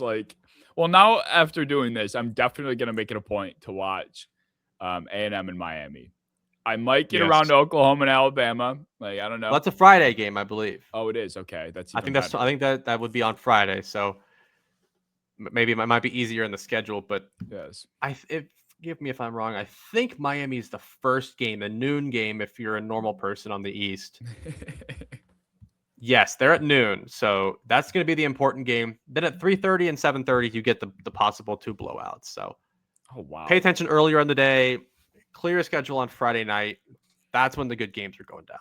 now after doing this, I'm definitely going to make it a point to watch A&M in Miami. I might get around to Oklahoma and Alabama. Like, I don't know. Well, that's a Friday game, I believe. Oh, it is. Okay. I think that would be on Friday. So maybe it might be easier in the schedule, but yes. Give me if I'm wrong. I think Miami is the first game, the noon game, if you're a normal person on the East. Yes, they're at noon, so that's going to be the important game. Then at 3:30 and 7:30, you get the possible 2 blowouts. So, oh wow, pay attention earlier in the day. Clear a schedule on Friday night. That's when the good games are going down.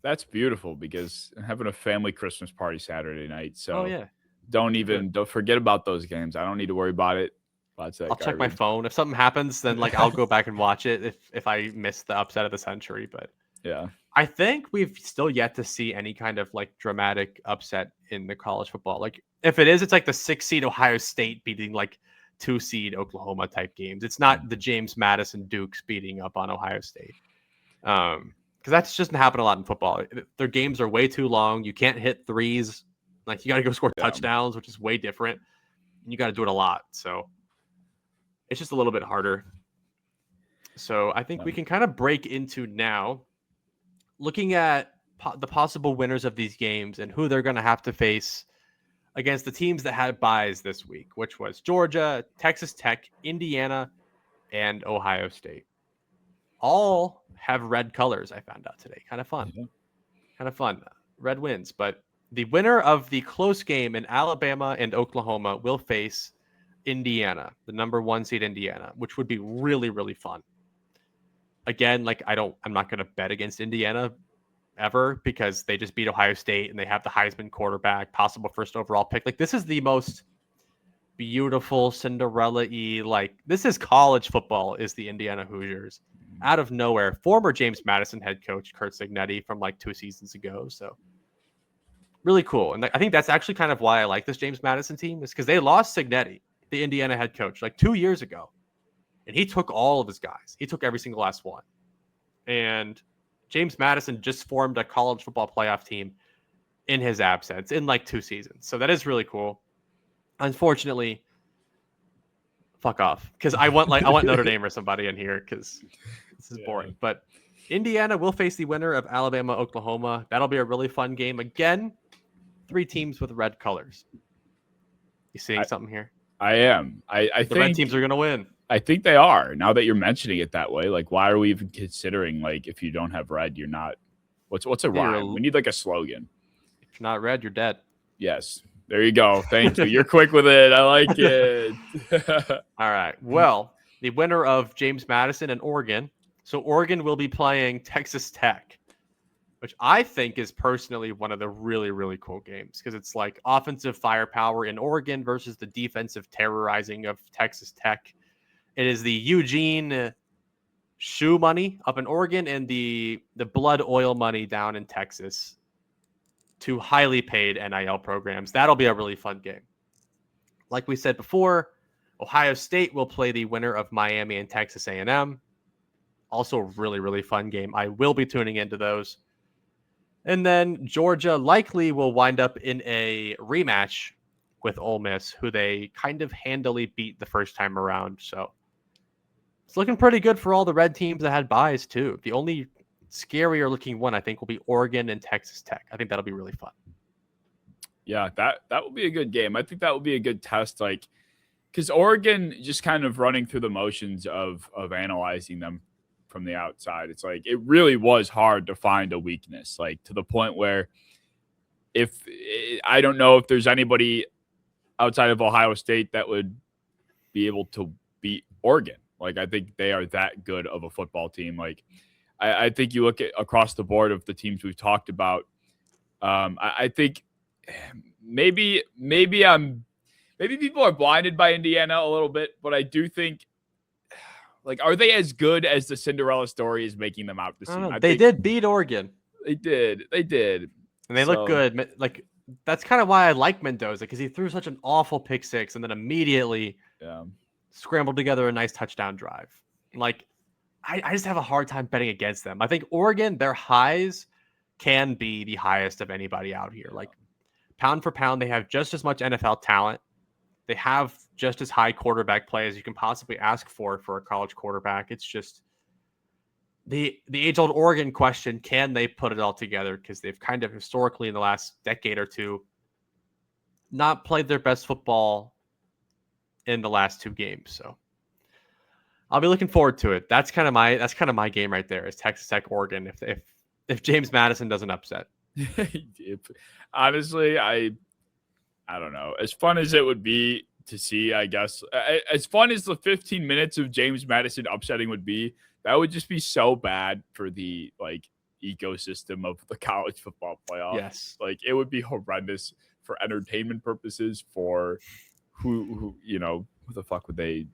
That's beautiful because I'm having a family Christmas party Saturday night. So, yeah, don't forget about those games. I don't need to worry about it. I'll check my phone. If something happens, then I'll go back and watch it if I miss the upset of the century. But yeah, I think we've still yet to see any kind of dramatic upset in the college football. Like, if it is, it's like the 6 seed Ohio State beating 2 seed Oklahoma type games. It's not the James Madison Dukes beating up on Ohio State. Because that's just happened a lot in football. Their games are way too long. You can't hit threes. You got to go score touchdowns, which is way different. And you got to do it a lot. So it's just a little bit harder. So I think we can kind of break into now looking at the possible winners of these games and who they're going to have to face against the teams that had buys this week, which was Georgia, Texas Tech, Indiana, and Ohio State. All have red colors, I found out today. Kind of fun. Yeah. Kind of fun. Red wins. But the winner of the close game in Alabama and Oklahoma will face Indiana, the number 1 seed Indiana, which would be really, really fun. Again, like I'm not going to bet against Indiana ever because they just beat Ohio State and they have the Heisman quarterback, possible first overall pick. Like, this is the most beautiful Cinderella-y, like, this is college football, is the Indiana Hoosiers. Out of nowhere, former James Madison head coach Curt Cignetti from like 2 seasons ago. So really cool. And I think that's actually kind of why I like this James Madison team, is because they lost Cignetti, the Indiana head coach, like 2 years ago. And he took all of his guys. He took every single last one. And James Madison just formed a college football playoff team in his absence in like 2 seasons. So that is really cool. Unfortunately, fuck off. Because I want Notre Dame or somebody in here because this is boring. But Indiana will face the winner of Alabama, Oklahoma. That'll be a really fun game. Again, 3 teams with red colors. You seeing something here? I am. I the think red teams are going to win. I think they are. Now that you're mentioning it that way, like, why are we even considering, like, if you don't have red, you're not? What's a rhyme? We need like a slogan. If you're not red, you're dead. Yes. There you go. Thank you. You're quick with it. I like it. All right. Well, the winner of James Madison and Oregon. So Oregon will be playing Texas Tech, which I think is personally one of the really, really cool games because it's like offensive firepower in Oregon versus the defensive terrorizing of Texas Tech. It is the Eugene shoe money up in Oregon and the blood oil money down in Texas. 2 highly paid NIL programs. That'll be a really fun game. Like we said before, Ohio State will play the winner of Miami and Texas A&M. Also a really, really fun game. I will be tuning into those. And then Georgia likely will wind up in a rematch with Ole Miss, who they kind of handily beat the first time around. So it's looking pretty good for all the red teams that had buys too. The only scarier looking one, I think, will be Oregon and Texas Tech. I think that'll be really fun. Yeah, that will be a good game. I think that will be a good test, like, because Oregon just kind of running through the motions of analyzing them from the outside. It's like it really was hard to find a weakness, like to the point where I don't know if there's anybody outside of Ohio State that would be able to beat Oregon. Like, I think they are that good of a football team. Like, I think you look at across the board of the teams we've talked about. I think maybe people are blinded by Indiana a little bit, but I do think, like, are they as good as the Cinderella story is making them out to seem? They did beat Oregon. They did, and they look good. Like, that's kind of why I like Mendoza, because he threw such an awful pick 6 and then immediately scrambled together a nice touchdown drive. Like, I just have a hard time betting against them. I think Oregon, their highs can be the highest of anybody out here. Like, pound for pound, they have just as much NFL talent. They have just as high quarterback play as you can possibly ask for a college quarterback. It's just the age-old Oregon question, can they put it all together? Because they've kind of historically in the last decade or two not played their best football in the last 2 games. So I'll be looking forward to it. That's kind of my game right there, is Texas Tech, Oregon. If James Madison doesn't upset. Honestly, I don't know. As fun as it would be to see, I guess, as fun as the 15 minutes of James Madison upsetting would be, that would just be so bad for the, like, ecosystem of the college football playoff. Yes. Like, it would be horrendous for entertainment purposes, for who the fuck would they,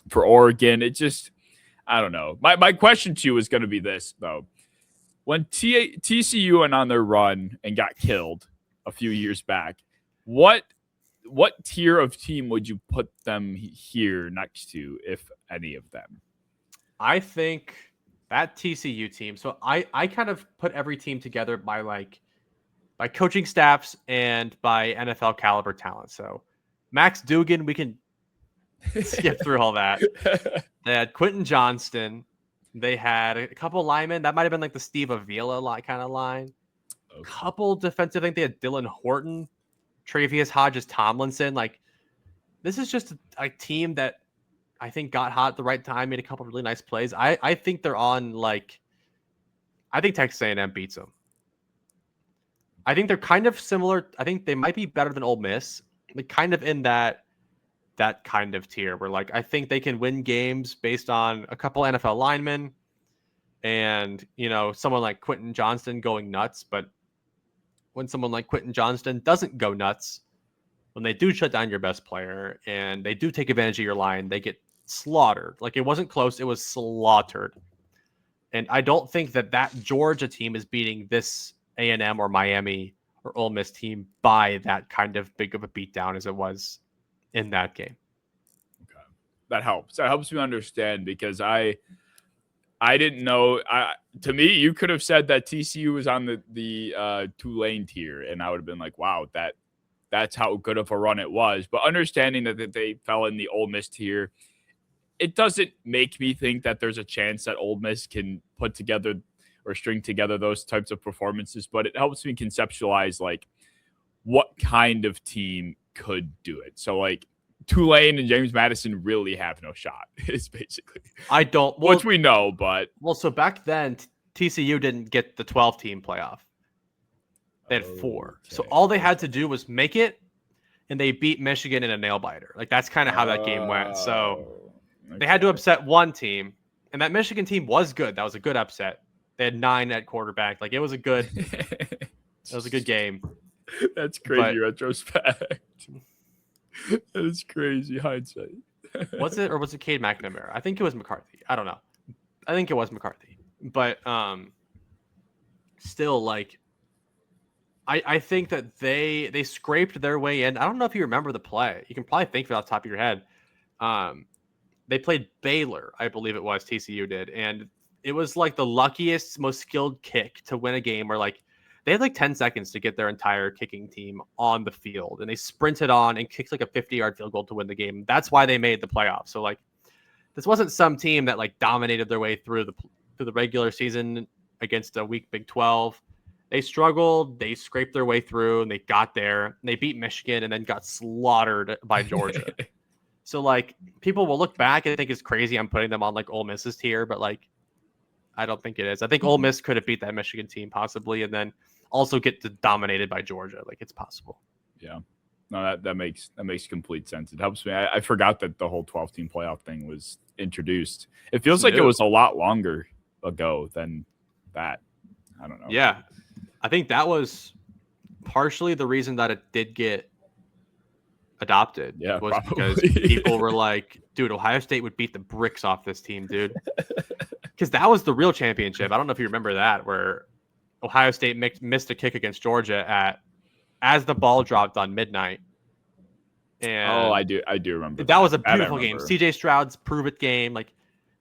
for Oregon. It just, I don't know. My question to you is going to be this, though. When TCU went on their run and got killed a few years back, what tier of team would you put them here next to, if any of them? I think that TCU team. So I kind of put every team together by coaching staffs and by NFL caliber talent. So Max Duggan, we can skip through all that. They had Quentin Johnston. They had a couple linemen. That might have been like the Steve Avila kind of line. Okay. Couple defensive. I think they had Dylan Horton, Travius Hodges Tomlinson. Like, this is just a team that I think got hot at the right time, made a couple really nice plays. I think they're on, like, I think Texas A&M beats them. I think they're kind of similar. I think they might be better than Ole Miss, like kind of in that kind of tier where, like, I think they can win games based on a couple NFL linemen and, you know, someone like Quentin Johnston going nuts. But when someone like Quentin Johnston doesn't go nuts, when they do shut down your best player and they do take advantage of your line, they get slaughtered. Like, it wasn't close. It was slaughtered. And I don't think that Georgia team is beating this A&M or Miami or Ole Miss team by that kind of big of a beatdown as it was in that game. Okay. That helps. That helps me understand, because I didn't know. To me, you could have said that TCU was on the Tulane tier, and I would have been like, wow, that's how good of a run it was. But understanding that they fell in the Ole Miss tier, it doesn't make me think that there's a chance that Ole Miss can put together or string together those types of performances. But it helps me conceptualize, like, what kind of team could do it. So, like, Tulane and James Madison really have no shot. It's basically which we know, but so back then TCU didn't get the 12-team playoff. They had 4. Okay. So all they had to do was make it, and they beat Michigan in a nail biter. Like, that's kind of how that game went. So they had to upset one team, and that Michigan team was good. That was a good upset. They had 9 at quarterback. Like, it was a good game. That's crazy retrospect. That is crazy hindsight. Was it Cade McNamara? I think it was McCarthy. I don't know. I think it was McCarthy. But still, like, I think that they scraped their way in. I don't know if you remember the play. You can probably think of it off the top of your head. They played Baylor, I believe it was, TCU did. And it was like the luckiest, most skilled kick to win a game where, like, they had like 10 seconds to get their entire kicking team on the field, and they sprinted on and kicked like a 50-yard field goal to win the game. That's why they made the playoffs. So, like, this wasn't some team that, like, dominated their way through the regular season against a weak Big 12. They struggled, they scraped their way through, and they got there. And they beat Michigan and then got slaughtered by Georgia. So, like, people will look back and think it's crazy I'm putting them on, like, Ole Miss's tier, but, like, I don't think it is. I think Ole Miss could have beat that Michigan team possibly, and then also get dominated by Georgia. Like, it's possible. Yeah. No, that makes complete sense. It helps me. I forgot that the whole 12-team playoff thing was introduced. It feels like it was a lot longer ago than that. I don't know. Yeah. I think that was partially the reason that it did get adopted. Yeah, was probably. Because people were like, dude, Ohio State would beat the bricks off this team, dude. Because that was the real championship. I don't know if you remember that, where Ohio State missed a kick against Georgia as the ball dropped on midnight. And I do remember. That was a beautiful game. CJ Stroud's prove it game. Like,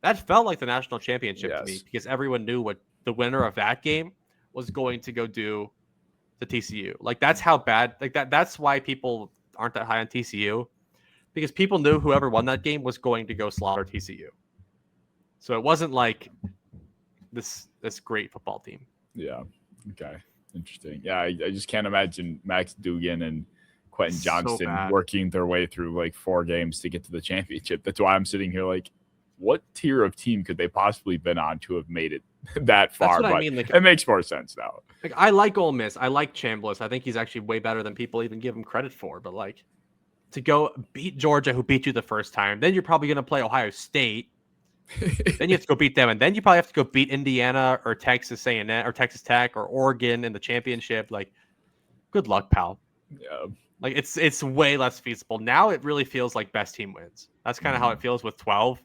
that felt like the national championship to me, because everyone knew what the winner of that game was going to go do to TCU. Like, that's how bad, like, that's why people aren't that high on TCU, because people knew whoever won that game was going to go slaughter TCU. So it wasn't like this great football team. Yeah. Okay. Interesting. Yeah, I just can't imagine Max Duggan and Quentin Johnston working their way through like 4 games to get to the championship. That's why I'm sitting here like, what tier of team could they possibly been on to have made it that far? That's what I mean. Like, it makes more sense now. Like, I like Ole Miss. I like Chambliss. I think he's actually way better than people even give him credit for. But, like, to go beat Georgia, who beat you the first time, then you're probably going to play Ohio State. Then you have to go beat them, and then you probably have to go beat Indiana or Texas A&M or Texas Tech or Oregon in the championship. Like, good luck, pal. Yeah. Like, it's way less feasible. Now it really feels like best team wins. That's kind of how it feels with 12,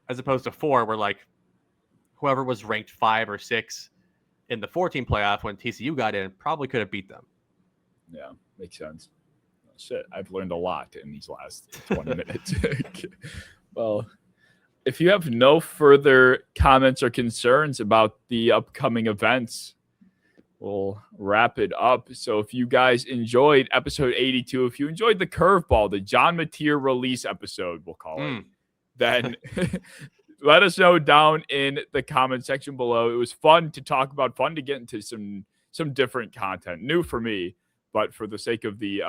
as opposed to 4, where, like, whoever was ranked 5 or 6 in the 14 playoff when TCU got in probably could have beat them. Yeah, makes sense. Shit, I've learned a lot in these last 20 minutes. Well, if you have no further comments or concerns about the upcoming events, we'll wrap it up. So if you guys enjoyed episode 82, if you enjoyed the curveball, the John Mateer release episode, we'll call it, then let us know down in the comment section below. It was fun to talk about, fun to get into some different content, new for me, but for the sake of the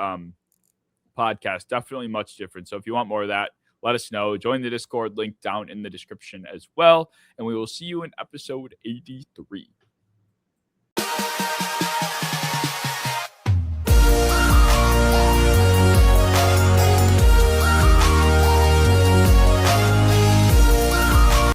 podcast, definitely much different. So if you want more of that, let us know. Join the Discord, link down in the description as well. And we will see you in episode 83.